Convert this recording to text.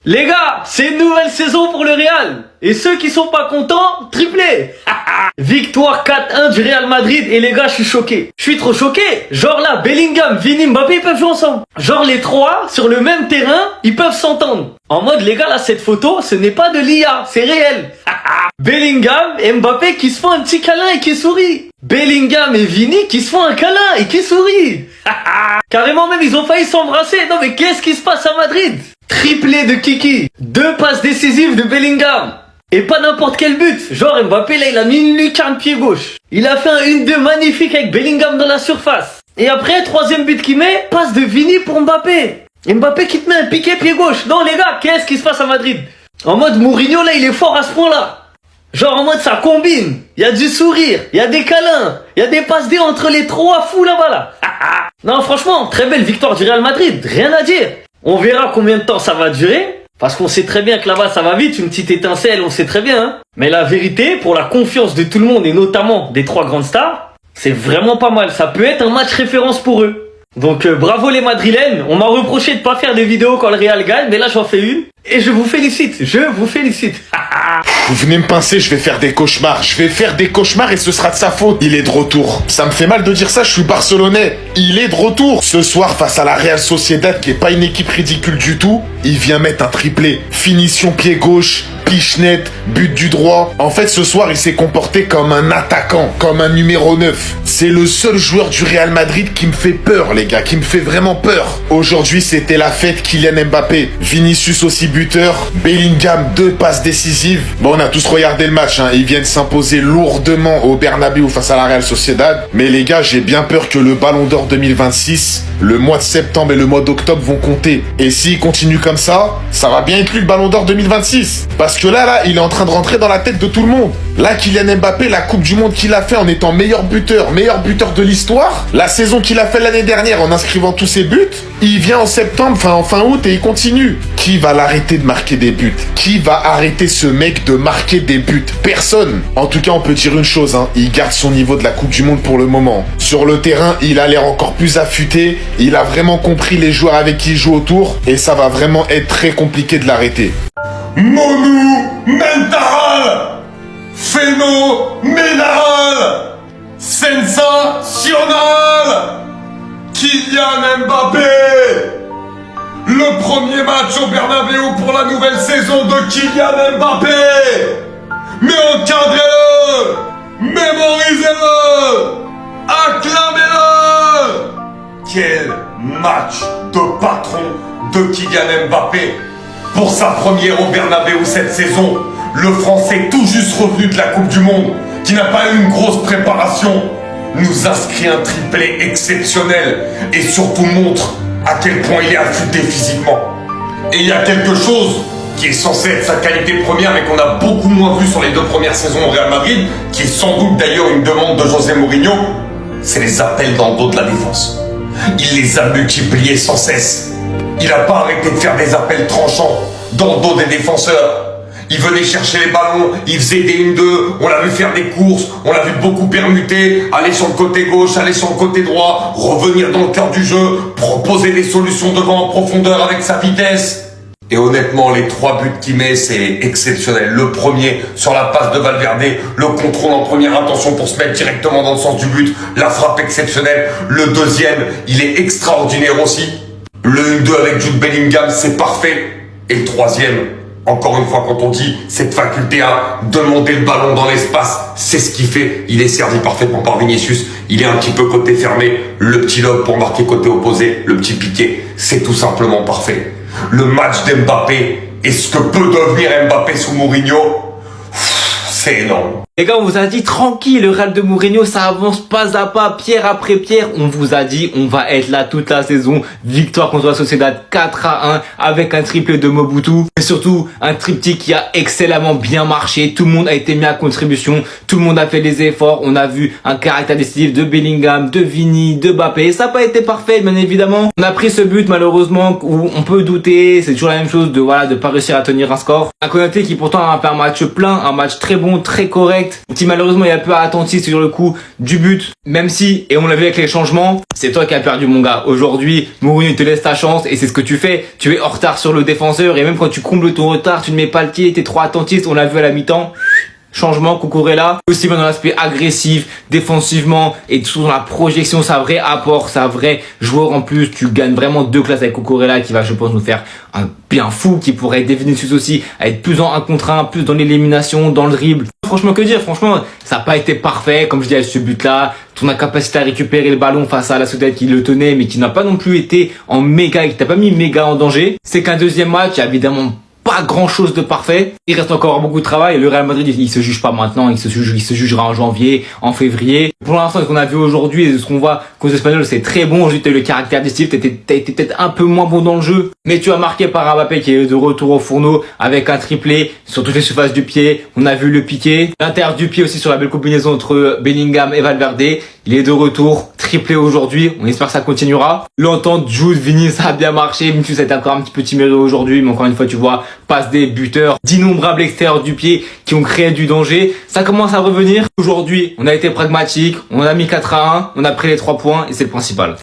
Les gars, c'est une nouvelle saison pour le Real. Et ceux qui sont pas contents, triplé. Victoire 4-1 du Real Madrid. Et les gars, je suis choqué. Je suis trop choqué. Genre là, Bellingham, Vini, Mbappé, ils peuvent jouer ensemble. Genre les trois, sur le même terrain, ils peuvent s'entendre. En mode, les gars, là, cette photo, ce n'est pas de l'IA, c'est réel. Bellingham et Mbappé qui se font un petit câlin et qui sourient. Bellingham et Vini qui se font un câlin et qui sourient. Carrément même, ils ont failli s'embrasser. Non mais qu'est-ce qui se passe à Madrid? Triplé de Kiki. 2 passes décisives de Bellingham. Et pas n'importe quel but. Genre Mbappé là il a mis une lucarne pied gauche. Il a fait un 1-2 magnifique avec Bellingham dans la surface. Et après, troisième but qu'il met, passe de Vini pour Mbappé. Mbappé qui te met un piqué pied gauche. Non les gars, qu'est-ce qui se passe à Madrid? En mode Mourinho là il est fort à ce point là. Genre en mode ça combine. Il y a du sourire, il y a des câlins, il y a des passes D entre les trois fous là-bas là. Non franchement, très belle victoire du Real Madrid, rien à dire. On verra combien de temps ça va durer. Parce qu'on sait très bien que là-bas ça va vite, une petite étincelle, on sait très bien. Hein. Mais la vérité, pour la confiance de tout le monde et notamment des 3 grandes stars, c'est vraiment pas mal. Ça peut être un match référence pour eux. Donc bravo les Madrilènes. On m'a reproché de pas faire des vidéos quand le Real gagne, mais là j'en fais une. Et je vous félicite, je vous félicite. Vous venez me pincer, je vais faire des cauchemars. Je vais faire des cauchemars et ce sera de sa faute. Il est de retour. Ça me fait mal de dire ça, je suis barcelonais. Il est de retour. Ce soir, face à la Real Sociedad, qui est pas une équipe ridicule du tout, il vient mettre un triplé. Finition pied gauche, pichenette, but du droit. En fait, ce soir, il s'est comporté comme un attaquant, comme un numéro 9. C'est le seul joueur du Real Madrid qui me fait peur, les gars, qui me fait vraiment peur. Aujourd'hui, c'était la fête. Kylian Mbappé, Vinicius aussi buteur, Bellingham 2 passes décisives. Bon, on a tous regardé le match, hein. Ils viennent s'imposer lourdement au Bernabéu face à la Real Sociedad. Mais les gars, j'ai bien peur que le Ballon d'Or 2026, le mois de septembre et le mois d'octobre vont compter. Et s'il continue comme ça va bien être lui le Ballon d'Or 2026. Parce que là, il est en train de rentrer dans la tête de tout le monde. Là, Kylian Mbappé, la Coupe du Monde qu'il a fait en étant meilleur buteur de l'histoire, la saison qu'il a fait l'année dernière en inscrivant tous ses buts, il vient en septembre, en fin août et il continue. Qui va l'arrêter de marquer des buts? Qui va arrêter ce mec de marquer des buts? Personne. En tout cas, on peut dire une chose, hein, il garde son niveau de la Coupe du Monde pour le moment. Sur le terrain, il a l'air encore plus affûté, il a vraiment compris les joueurs avec qui il joue autour, et ça va vraiment être très compliqué de l'arrêter. Monumental, phénoménal, sensationnel, Kylian Mbappé. Le premier match au Bernabéu pour la nouvelle saison de Kylian Mbappé. Mais encadrez-le, mémorisez-le, acclamez-le. Quel match de patron de Kylian Mbappé. Pour sa première au Bernabéu cette saison, le Français tout juste revenu de la Coupe du Monde, qui n'a pas eu une grosse préparation, nous inscrit un triplé exceptionnel et surtout montre à quel point il est affûté physiquement. Et il y a quelque chose qui est censé être sa qualité première mais qu'on a beaucoup moins vu sur les 2 premières saisons au Real Madrid, qui est sans doute d'ailleurs une demande de José Mourinho, c'est les appels dans le dos de la défense. Il les a multipliés sans cesse. Il n'a pas arrêté de faire des appels tranchants dans le dos des défenseurs. Il venait chercher les ballons, il faisait des 1-2, on l'a vu faire des courses, on l'a vu beaucoup permuter, aller sur le côté gauche, aller sur le côté droit, revenir dans le cœur du jeu, proposer des solutions devant en profondeur avec sa vitesse. Et honnêtement, les 3 buts qu'il met, c'est exceptionnel. Le premier, sur la passe de Valverde, le contrôle en première intention pour se mettre directement dans le sens du but, la frappe exceptionnelle. Le deuxième, il est extraordinaire aussi. Le 1-2 avec Jude Bellingham, c'est parfait. Et le troisième, encore une fois, quand on dit cette faculté à demander le ballon dans l'espace, c'est ce qu'il fait. Il est servi parfaitement par Vinicius. Il est un petit peu côté fermé. Le petit lob pour marquer côté opposé. Le petit piqué. C'est tout simplement parfait. Le match d'Mbappé et ce que peut devenir Mbappé sous Mourinho, c'est énorme. Les gars, on vous a dit tranquille, le Real de Mourinho, ça avance pas à pas, pierre après pierre. On vous a dit, on va être là toute la saison. Victoire contre la Sociedad 4-1 avec un triplé de Mobutu. Et surtout, un triptyque qui a excellemment bien marché. Tout le monde a été mis à contribution. Tout le monde a fait des efforts. On a vu un caractère décisif de Bellingham, de Vini, de Mbappé. Ça n'a pas été parfait, bien évidemment. On a pris ce but, malheureusement, où on peut douter. C'est toujours la même chose de, voilà, de pas réussir à tenir un score. Un Konaté qui pourtant a fait un match plein, un match très bon. bon, très correct. Qui malheureusement est un peu attentiste sur le coup du but. Même si, et on l'a vu avec les changements, c'est toi qui as perdu mon gars. Aujourd'hui, Mourinho te laisse ta chance et c'est ce que tu fais. Tu es en retard sur le défenseur et même quand tu combles ton retard, tu ne mets pas le pied, t'es trop attentiste, on l'a vu à la mi-temps. Changement, Cucurella, aussi bien dans l'aspect agressif, défensivement et tout dans la projection, ça vrai apport, ça vrai joueur en plus. Tu gagnes vraiment 2 classes avec Cucurella qui va, je pense, nous faire un bien fou, qui pourrait aider Vinicius aussi à être plus en 1 contre 1, plus dans l'élimination, dans le dribble. Franchement, que dire? Franchement, ça n'a pas été parfait, comme je dis, avec ce but-là. Ton incapacité à récupérer le ballon face à la Soudette qui le tenait, mais qui n'a pas non plus été en méga, qui t'a pas mis méga en danger. C'est qu'un deuxième match, il y a évidemment pas grand chose de parfait. Il reste encore beaucoup de travail. Le Real Madrid, il se juge pas maintenant. Il se jugera en janvier, en février. Pour l'instant, ce qu'on a vu aujourd'hui et ce qu'on voit qu'aux Espagnols, c'est très bon. Aujourd'hui, t'as eu le caractère décisif. T'as été peut-être un peu moins bon dans le jeu. Mais tu as marqué par Mbappé qui est de retour au fourneau avec un triplé sur toutes les surfaces du pied. On a vu le piqué. L'intérieur du pied aussi sur la belle combinaison entre Bellingham et Valverde. Il est de retour. Triplé aujourd'hui. On espère que ça continuera. L'entente Jude, Vini, ça a bien marché. Vinicius a été encore un petit peu timide aujourd'hui. Mais encore une fois, tu vois, passe des buteurs, d'innombrables extérieurs du pied qui ont créé du danger. Ça commence à revenir. Aujourd'hui, on a été pragmatique. On a mis 4-1. On a pris les 3 points et c'est le principal.